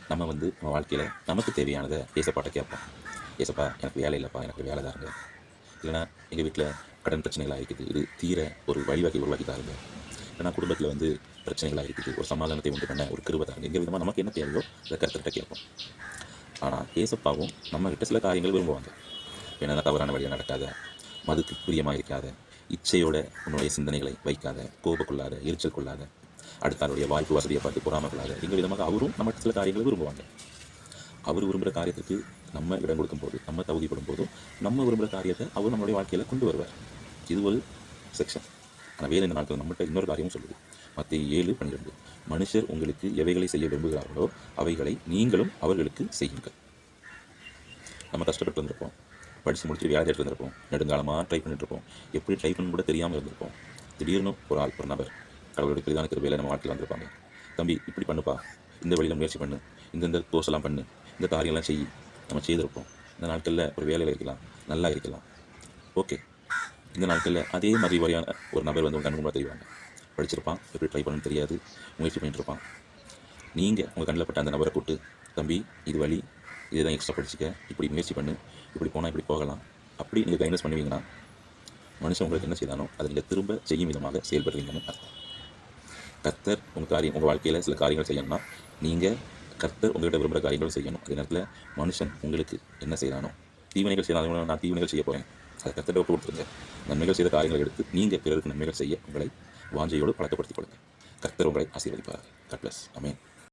நம்ம நம்ம வாழ்க்கையில் நமக்கு தேவையானதை ஏசப்பாட்ட கேட்போம். ஏசப்பா எனக்கு வேலை இல்லைப்பா, எனக்கு வேலை தாருங்க. இல்லைனா எங்கள் வீட்டில் கடன் பிரச்சனைகளாக இருக்குது, இது தீர ஒரு வழிவகை உருவாக்கி தாருங்க. இல்லைனா குடும்பத்தில் பிரச்சனைகளாக இருக்குது, ஒரு சமாதானத்தை உண்டு பண்ண ஒரு கிருபை தாருங்க. எங்கள் விதமாக நமக்கு என்ன தேவையோ அதை கர்த்தர்கிட்ட கேட்போம். ஆனால் ஏசப்பாவும் நம்மகிட்ட சில காரியங்கள் விரும்புவாங்க. ஏன்னா தவறான வழியாக நடக்காத, மதுக்கு பிரியமாக இருக்காத, இச்சையோட உன்னுடைய சிந்தனைகளை வைக்காத, கோபம் எரிச்சல் கொள்ளாத, அடுத்தாருடைய வாய்ப்பு வசதியை பார்த்து பொறாமல் கொள்ளாத. எங்கள் விதமாக அவரும் நம்மகிட்ட சில காரியங்களை விரும்புவாங்க. அவர் விரும்புகிற காரியத்துக்கு நம்ம இடம் கொடுக்கும் போது, நம்ம தகுதிப்படும் போதும் நம்ம விரும்புகிற காரியத்தை அவர் நம்மளுடைய வாழ்க்கையில் கொண்டு வருவார். இது ஒரு செக்ஷன். ஆனால் வேறு இந்த நாட்கள் நம்மகிட்ட இன்னொரு காரியமும் சொல்லுது. மத்தேயு 7:12, மனுஷர் உங்களுக்கு எவைகளை செய்ய விரும்புகிறார்களோ அவைகளை நீங்களும் அவர்களுக்கு செய்யுங்கள். நம்ம கஷ்டப்பட்டு வந்திருப்போம், படித்து முடிச்சு வேலை தேடிட்டு வந்திருப்போம், நெடுங்காலமாக ட்ரை பண்ணிட்டு இருப்போம், எப்படி ட்ரை பண்ண கூட தெரியாமல் இருந்திருப்போம். திடீர்னு ஒரு நபர் கடவுளுடைய பெரிதான கிருபையில நம்ம வாழ்க்கையில் வந்திருப்பாங்க. தம்பி இப்படி பண்ணுப்பா, இந்த வழியில் முயற்சி பண்ணு, இந்த கோர்ஸ் எல்லாம் பண்ணு, இந்த காரியம்லாம் செய். நம்ம செய்திருப்போம். இந்த நாட்களில் ஒரு வேலையில் இருக்கலாம், நல்லா இருக்கலாம். ஓகே, இந்த நாட்களில் அதே மாதிரி வரையான ஒரு நபர் உங்கள் கண்ணு முன்னாடி தெரிவாங்க. படிச்சிருப்பான், எப்படி ட்ரை பண்ணணும்னு தெரியாது, முயற்சி பண்ணிட்டு இருப்பான். நீங்கள் உங்கள் கண்ணில் பட்ட அந்த நபரை கூப்பிட்டு, தம்பி இது வழி, இதுதான் எக்ஸ்ட்ரா படிச்சுக்க, இப்படி முயற்சி பண்ணு, இப்படி போனால் இப்படி போகலாம், அப்படி நீங்கள் கைட்னஸ் பண்ணுவீங்கன்னா மனுஷன் உங்களுக்கு என்ன செய்தானோ அதை நீங்கள் திரும்ப செய்யும் விதமாக செயல்படுவீங்கன்னு அர்த்தம். கர்த்தர் உங்கள் வாழ்க்கையில் சில காரியங்கள் செய்யணும்னா நீங்கள் கர்த்தர் உங்கள்கிட்ட விரும்புகிற காரியங்களும் செய்யணும். அதே நேரத்தில் மனுஷன் உங்களுக்கு என்ன செய்யறானோ, தீவினைகள் செய்யறாங்க, நான் தீவினைகள் செய்ய போகிறேன், அதை கர்த்தர்கிட்ட விட்டு கொடுத்துருங்க. நன்மைகள் செய்த காரியங்களை எடுத்து நீங்கள் பிறருக்கு நன்மைகள் செய்ய உங்களை வாஞ்சையோடு பழக்கப்படுத்திக் கொடுங்க. கர்த்தர் உங்களை ஆசீர்வதிப்பார். God bless. ஆமென்.